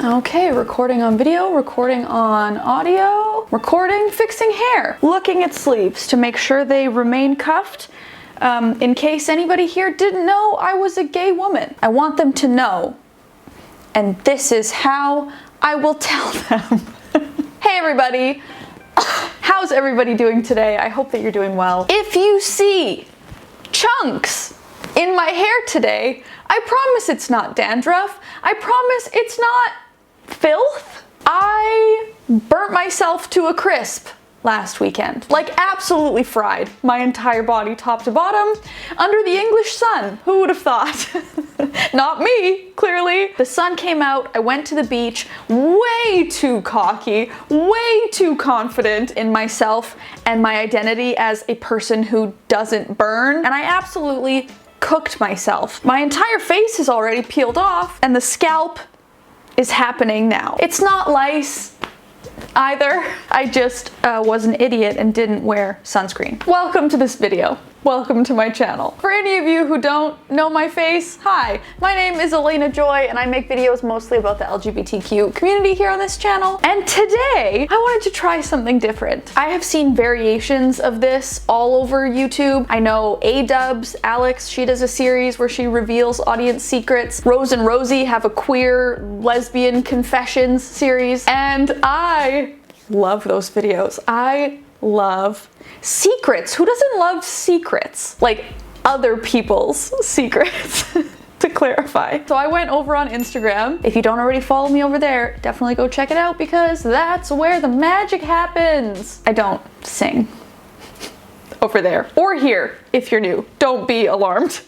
Okay, recording on video, recording on audio, recording, fixing hair, looking at sleeves to make sure they remain cuffed. In case anybody here didn't know, I was a gay woman. I want them to know, and this is how I will tell them. Hey everybody, how's everybody doing today? I hope that you're doing well. If you see chunks in my hair today, I promise it's not dandruff. I promise it's not filth. I burnt myself to a crisp last weekend. Like absolutely fried my entire body top to bottom under the English sun. Who would have thought? Not me, clearly. The sun came out, I went to the beach, way too cocky, way too confident in myself and my identity as a person who doesn't burn, and I absolutely cooked myself. My entire face is already peeled off and the scalp is happening now. It's not lice either. I just was an idiot and didn't wear sunscreen. Welcome to this video. Welcome to my channel. For any of you who don't know my face, hi, my name is Alayna Joy and I make videos mostly about the LGBTQ community here on this channel. And today I wanted to try something different. I have seen variations of this all over YouTube. I know A-Dubs, Alex, she does a series where she reveals audience secrets. Rose and Rosie have a queer lesbian confessions series, and I love those videos. I love secrets. Who doesn't love secrets? Like other people's secrets, to clarify. So I went over on Instagram. If you don't already follow me over there, definitely go check it out because that's where the magic happens. I don't sing over there or here if you're new. Don't be alarmed.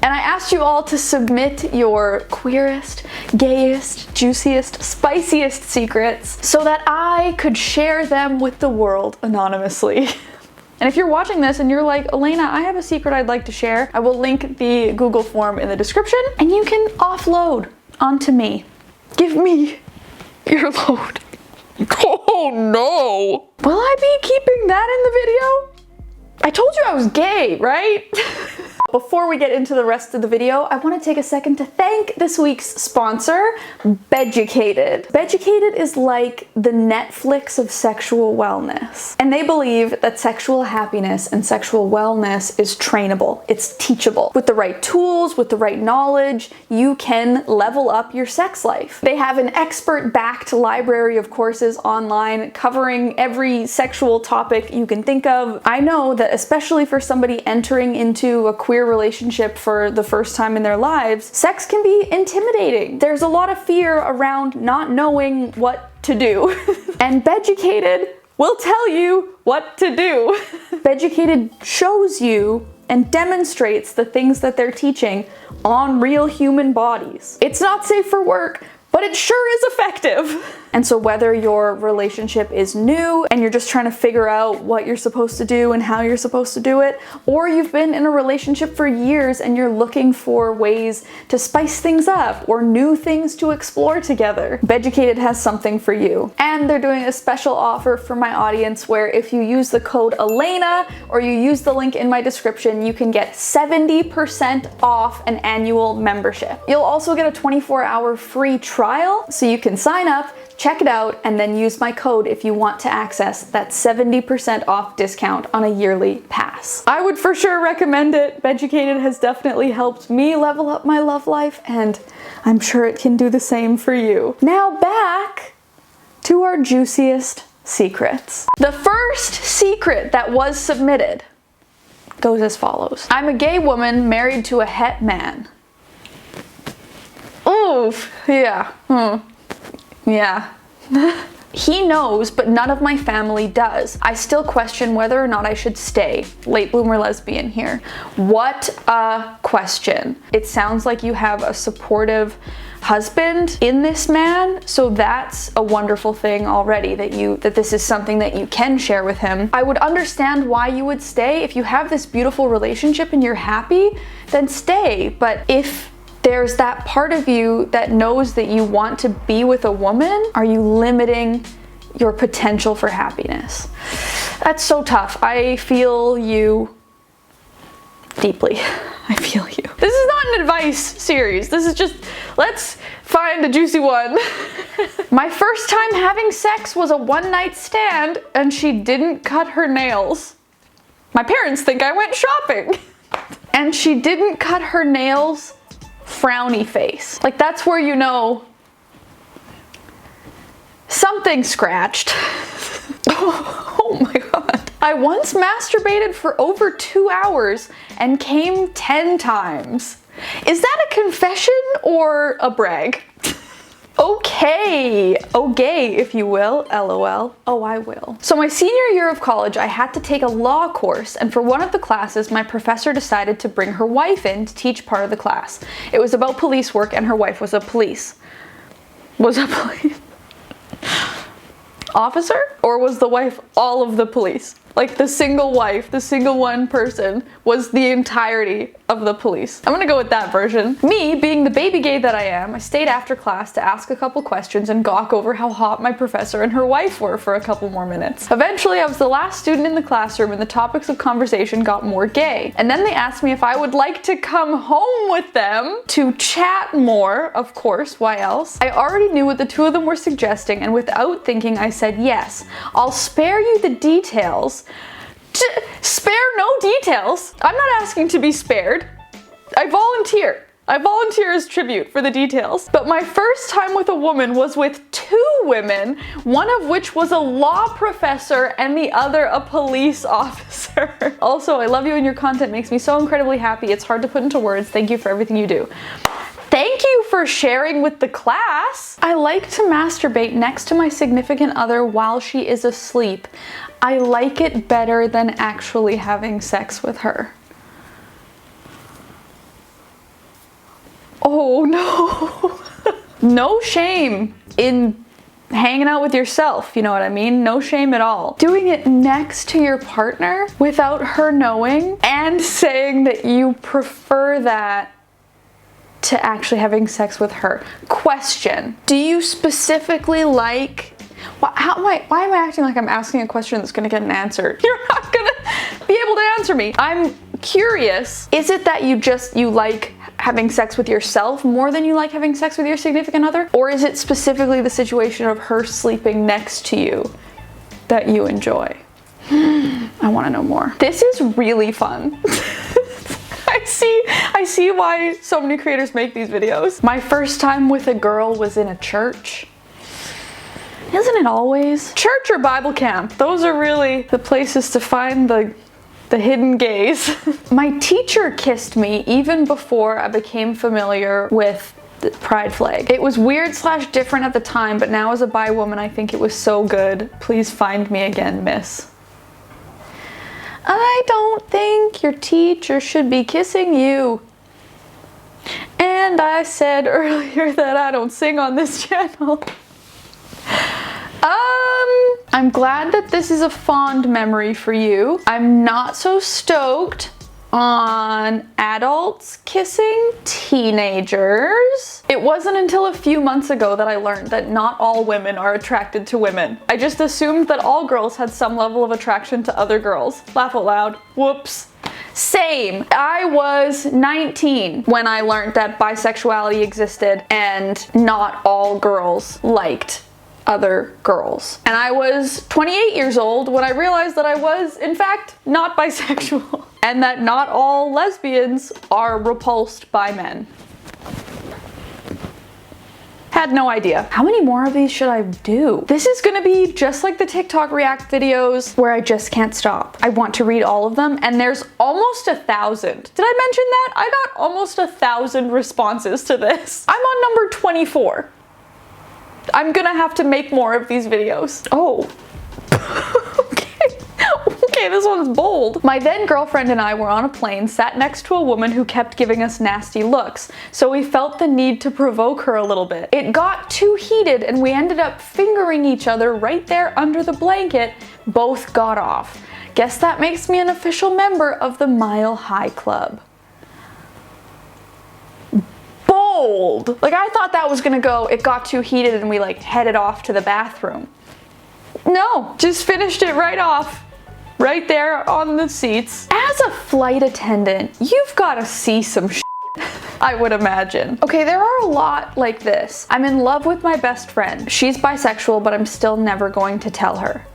And I asked you all to submit your queerest, gayest, juiciest, spiciest secrets so that I could share them with the world anonymously. And if you're watching this and you're like, Alayna, I have a secret I'd like to share, I will link the Google form in the description and you can offload onto me. Give me your load. Oh no! Will I be keeping that in the video? I told you I was gay, right? Before we get into the rest of the video, I want to take a second to thank this week's sponsor, Beducated. Beducated is like the Netflix of sexual wellness. And they believe that sexual happiness and sexual wellness is trainable. It's teachable. With the right tools, with the right knowledge, you can level up your sex life. They have an expert-backed library of courses online covering every sexual topic you can think of. I know that especially for somebody entering into a queer relationship for the first time in their lives, sex can be intimidating. There's a lot of fear around not knowing what to do. And Beducated will tell you what to do. Beducated shows you and demonstrates the things that they're teaching on real human bodies. It's not safe for work, but it sure is effective. And so whether your relationship is new and you're just trying to figure out what you're supposed to do and how you're supposed to do it, or you've been in a relationship for years and you're looking for ways to spice things up or new things to explore together, Beducated has something for you. And they're doing a special offer for my audience where if you use the code Alayna or you use the link in my description, you can get 70% off an annual membership. You'll also get a 24-hour free trial, so you can sign up, check it out, and then use my code if you want to access that 70% off discount on a yearly pass. I would for sure recommend it. Beducated has definitely helped me level up my love life, and I'm sure it can do the same for you. Now back to our juiciest secrets. The first secret that was submitted goes as follows. I'm a gay woman married to a het man. Oof, yeah, yeah. He knows, but none of my family does. I still question whether or not I should stay. Late bloomer lesbian here. What a question. It sounds like you have a supportive husband in this man, so that's a wonderful thing already that this is something that you can share with him. I would understand why you would stay. If you have this beautiful relationship and you're happy, then stay. But if there's that part of you that knows that you want to be with a woman, are you limiting your potential for happiness? That's so tough. I feel you deeply. I feel you. This is not an advice series. This is just, let's find a juicy one. My first time having sex was a one-night stand and she didn't cut her nails. My parents think I went shopping. And she didn't cut her nails, frowny face. Like, that's where you know something scratched. Oh my god. I once masturbated for over 2 hours and came 10 times. Is that a confession or a brag? Okay, gay, if you will, LOL. Oh, I will. So my senior year of college, I had to take a law course, and for one of the classes, my professor decided to bring her wife in to teach part of the class. It was about police work, and her wife was a police officer? Or was the wife all of the police? Like the single wife, the single one person was the entirety of the police. I'm gonna go with that version. Me, being the baby gay that I am, I stayed after class to ask a couple questions and gawk over how hot my professor and her wife were for a couple more minutes. Eventually, I was the last student in the classroom and the topics of conversation got more gay. And then they asked me if I would like to come home with them to chat more, of course, why else? I already knew what the two of them were suggesting, and without thinking, I said yes. I'll spare you the details. Spare no details. I'm not asking to be spared. I volunteer. I volunteer as tribute for the details. But my first time with a woman was with 2 women, one of which was a law professor and the other a police officer. Also, I love you and your content makes me so incredibly happy. It's hard to put into words. Thank you for everything you do. Thank you for sharing with the class. I like to masturbate next to my significant other while she is asleep. I like it better than actually having sex with her. Oh no. No shame in hanging out with yourself, you know what I mean? No shame at all. Doing it next to your partner without her knowing and saying that you prefer that to actually having sex with her. Question: do you specifically like, why am I acting like I'm asking a question that's gonna get an answer? You're not gonna be able to answer me. I'm curious, is it that you like having sex with yourself more than you like having sex with your significant other? Or is it specifically the situation of her sleeping next to you that you enjoy? I wanna know more. This is really fun. I see why so many creators make these videos. My first time with a girl was in a church. Isn't it always? Church or Bible camp, those are really the places to find the hidden gays. My teacher kissed me even before I became familiar with the pride flag. It was weird / different at the time, but now as a bi woman, I think it was so good. Please find me again, miss. I don't think your teacher should be kissing you. And I said earlier that I don't sing on this channel. I'm glad that this is a fond memory for you. I'm not so stoked on adults kissing teenagers. It wasn't until a few months ago that I learned that not all women are attracted to women. I just assumed that all girls had some level of attraction to other girls. Laugh out loud. Whoops. Same. I was 19 when I learned that bisexuality existed and not all girls liked other girls. And I was 28 years old when I realized that I was, in fact, not bisexual. And that not all lesbians are repulsed by men. Had no idea. How many more of these should I do? This is gonna be just like the TikTok React videos where I just can't stop. I want to read all of them, and there's almost 1,000. Did I mention that? I got almost 1,000 responses to this. I'm on number 24. I'm gonna have to make more of these videos. Oh. Okay, this one's bold. My then girlfriend and I were on a plane, sat next to a woman who kept giving us nasty looks, so we felt the need to provoke her a little bit. It got too heated and we ended up fingering each other right there under the blanket. Both got off. Guess that makes me an official member of the Mile High Club. Bold. Like, I thought that was gonna go, it got too heated and we like headed off to the bathroom. No, just finished it right off right there on the seats. As a flight attendant, you've got to see some shit, I would imagine. Okay, there are a lot like this. I'm in love with my best friend. She's bisexual, but I'm still never going to tell her.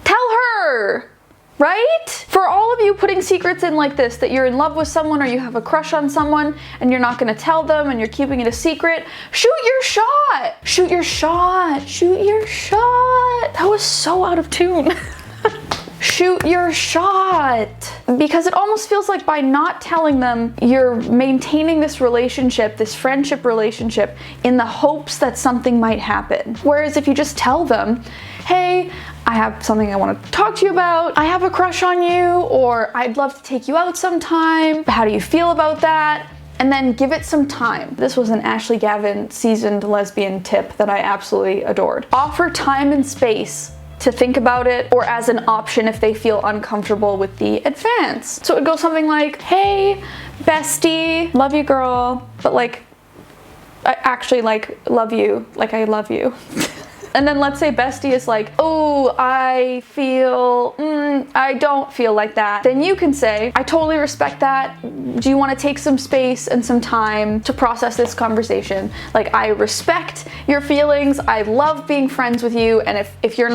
Tell her! Right? For all of you putting secrets in like this, that you're in love with someone or you have a crush on someone and you're not gonna tell them and you're keeping it a secret, shoot your shot! Shoot your shot! Shoot your shot! That was so out of tune. Shoot your shot! Because it almost feels like by not telling them, you're maintaining this relationship, this friendship relationship, in the hopes that something might happen. Whereas if you just tell them, hey, I have something I want to talk to you about, I have a crush on you, or I'd love to take you out sometime, how do you feel about that? And then give it some time. This was an Ashley Gavin seasoned lesbian tip that I absolutely adored. Offer time and space to think about it, or as an option if they feel uncomfortable with the advance. So it goes something like, hey, bestie, love you girl, but like, I actually like love you, like I love you. And then let's say bestie is like, oh, I feel, I don't feel like that. Then you can say, I totally respect that. Do you want to take some space and some time to process this conversation? Like, I respect your feelings. I love being friends with you. And if you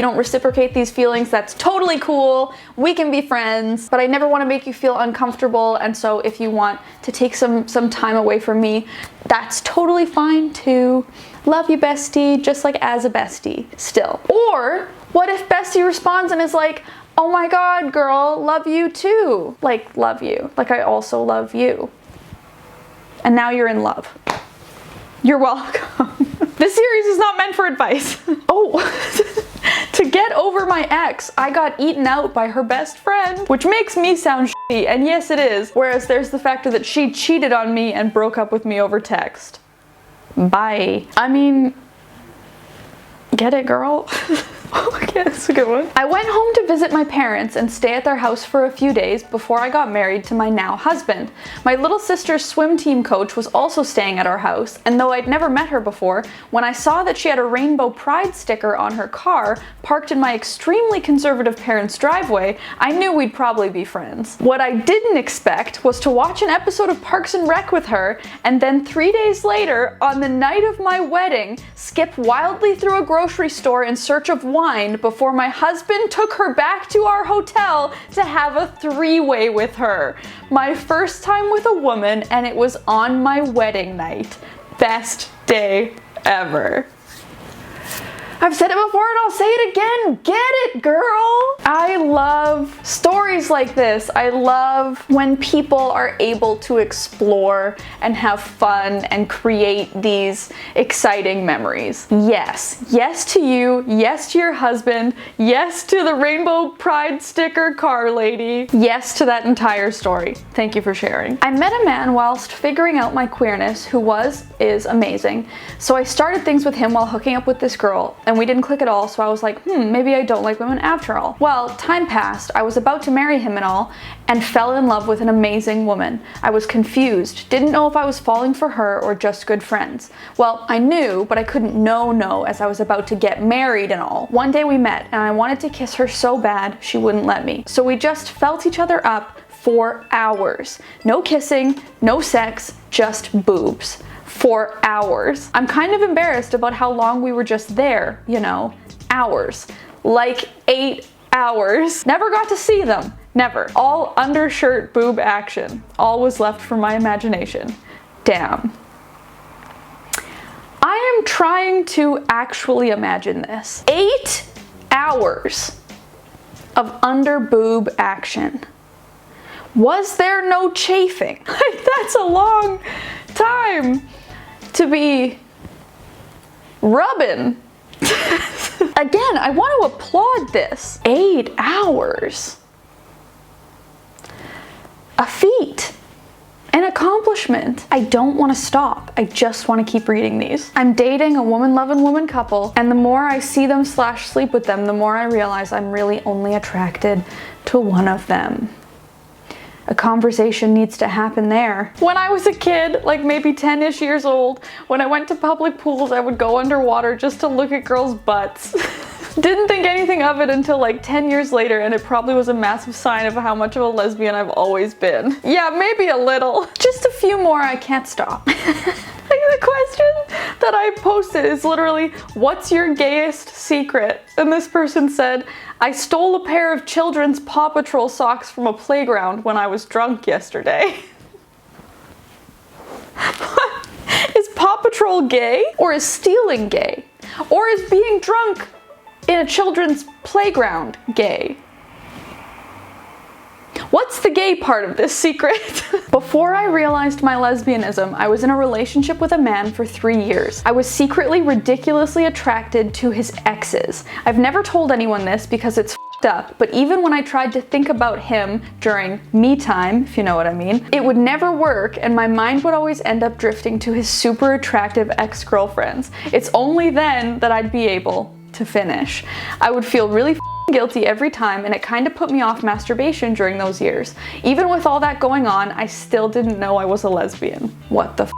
don't reciprocate these feelings, that's totally cool. We can be friends, but I never want to make you feel uncomfortable. And so if you want to take some time away from me, that's totally fine too. Love you, bestie, just like as a bestie still. Or what if bestie responds and is like, oh my God, girl, love you too. Like, love you. Like, I also love you. And now you're in love. You're welcome. This series is not meant for advice. Oh, to get over my ex, I got eaten out by her best friend, which makes me sound shitty, and yes it is. Whereas there's the factor that she cheated on me and broke up with me over text. Bye. I mean, get it, girl? Okay, that's a good one. I went home to visit my parents and stay at their house for a few days before I got married to my now husband. My little sister's swim team coach was also staying at our house, and though I'd never met her before, when I saw that she had a rainbow pride sticker on her car parked in my extremely conservative parents' driveway, I knew we'd probably be friends. What I didn't expect was to watch an episode of Parks and Rec with her, and then 3 days later, on the night of my wedding, skip wildly through a grocery store in search of wine before my husband took her back to our hotel to have a three-way with her. My first time with a woman, and it was on my wedding night. Best day ever. I've said it before and I'll say it again. Get it, girl! I love stories like this. I love when people are able to explore and have fun and create these exciting memories. Yes. Yes to you. Yes to your husband. Yes to the rainbow pride sticker car lady. Yes to that entire story. Thank you for sharing. I met a man whilst figuring out my queerness who is amazing. So I started things with him while hooking up with this girl. And we didn't click at all, so I was like, maybe I don't like women after all. Well, time passed, I was about to marry him and all, and fell in love with an amazing woman. I was confused, didn't know if I was falling for her or just good friends. Well, I knew, but I couldn't know as I was about to get married and all. One day we met, and I wanted to kiss her so bad, she wouldn't let me. So we just felt each other up for hours. No kissing, no sex, just boobs. For hours. I'm kind of embarrassed about how long we were just there, you know, hours. Like 8 hours. Never got to see them. Never. All undershirt boob action. All was left for my imagination. Damn. I am trying to actually imagine this. 8 hours of under boob action. Was there no chafing? That's a long time to be rubbing. Again, I want to applaud this. 8 hours. A feat. An accomplishment. I don't want to stop. I just want to keep reading these. I'm dating a woman-loving woman couple, and the more I see them / sleep with them, the more I realize I'm really only attracted to one of them. A conversation needs to happen there. When I was a kid, like maybe 10-ish years old, when I went to public pools, I would go underwater just to look at girls' butts. Didn't think anything of it until like 10 years later, and it probably was a massive sign of how much of a lesbian I've always been. Yeah, maybe a little. Just a few more, I can't stop. Like the question that I posted is literally, what's your gayest secret? And this person said, I stole a pair of children's Paw Patrol socks from a playground when I was drunk yesterday. Is Paw Patrol gay? Or is stealing gay? Or is being drunk in a children's playground gay? What's the gay part of this secret? Before I realized my lesbianism, I was in a relationship with a man for 3 years. I was secretly ridiculously attracted to his exes. I've never told anyone this because it's f***ed up, but even when I tried to think about him during me time, if you know what I mean, it would never work, and my mind would always end up drifting to his super attractive ex-girlfriends. It's only then that I'd be able to finish. I would feel really guilty every time, and it kind of put me off masturbation during those years. Even with all that going on, I still didn't know I was a lesbian. What the f***?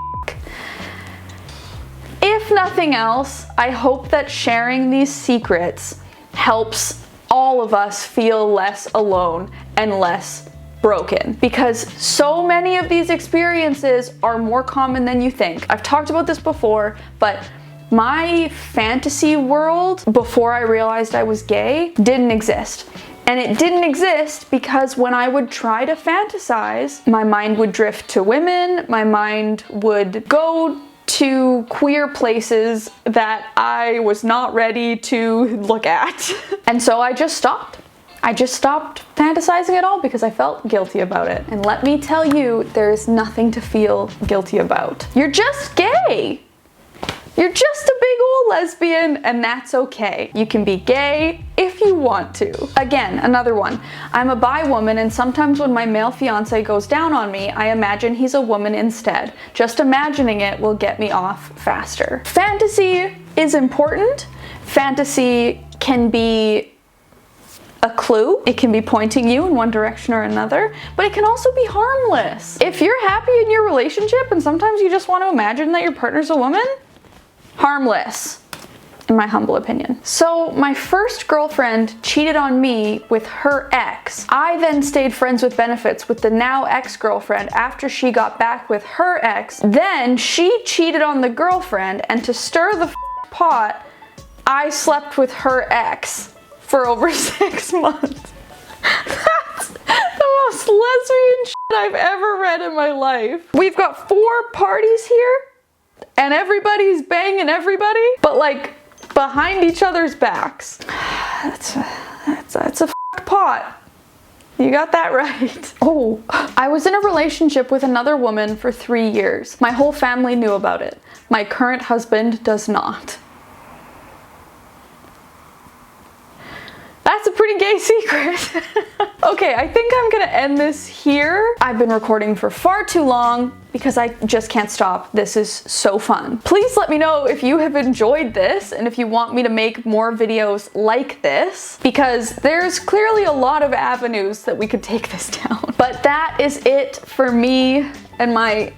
If nothing else, I hope that sharing these secrets helps all of us feel less alone and less broken, because so many of these experiences are more common than you think. I've talked about this before, but my fantasy world before I realized I was gay didn't exist. And it didn't exist because when I would try to fantasize, my mind would drift to women, my mind would go to queer places that I was not ready to look at. And so I just stopped. I just stopped fantasizing at all because I felt guilty about it. And let me tell you, there is nothing to feel guilty about. You're just gay. You're just a big old lesbian, and that's okay. You can be gay if you want to. Again, another one. I'm a bi woman, and sometimes when my male fiance goes down on me, I imagine he's a woman instead. Just imagining it will get me off faster. Fantasy is important. Fantasy can be a clue. It can be pointing you in one direction or another, but it can also be harmless. If you're happy in your relationship and sometimes you just want to imagine that your partner's a woman, harmless, in my humble opinion. So my first girlfriend cheated on me with her ex. I then stayed friends with benefits with the now ex-girlfriend after she got back with her ex. Then she cheated on the girlfriend, and to stir the pot, I slept with her ex for over 6 months. That's the most lesbian shit I've ever read in my life. We've got 4 parties here, and everybody's banging everybody, but like behind each other's backs. That's a pot. You got that right. Oh, I was in a relationship with another woman for 3 years. My whole family knew about it. My current husband does not. That's a pretty gay secret. Okay, I think I'm gonna end this here. I've been recording for far too long because I just can't stop. This is so fun. Please let me know if you have enjoyed this and if you want me to make more videos like this, because there's clearly a lot of avenues that we could take this down. But that is it for me and my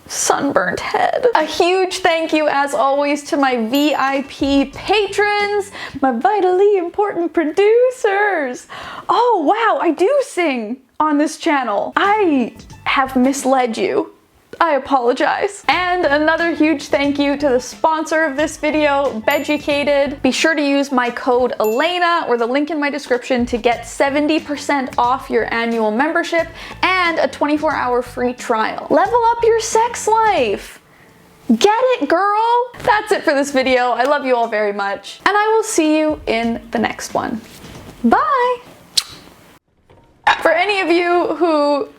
sunburnt head. A huge thank you, as always, to my VIP patrons, my vitally important producers. Oh wow, I do sing on this channel. I have misled you. I apologize. And another huge thank you to the sponsor of this video, Beducated. Be sure to use my code Alayna or the link in my description to get 70% off your annual membership and a 24-hour free trial. Level up your sex life. Get it, girl? That's it for this video. I love you all very much, and I will see you in the next one. Bye. For any of you who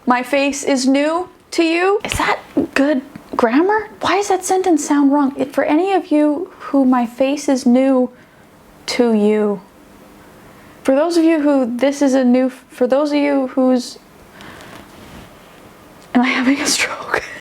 my face is new to you, is that good grammar? Why does that sentence sound wrong? For any of you who my face is new to you. For those of you who this is a new, for those of you who's, am I having a stroke?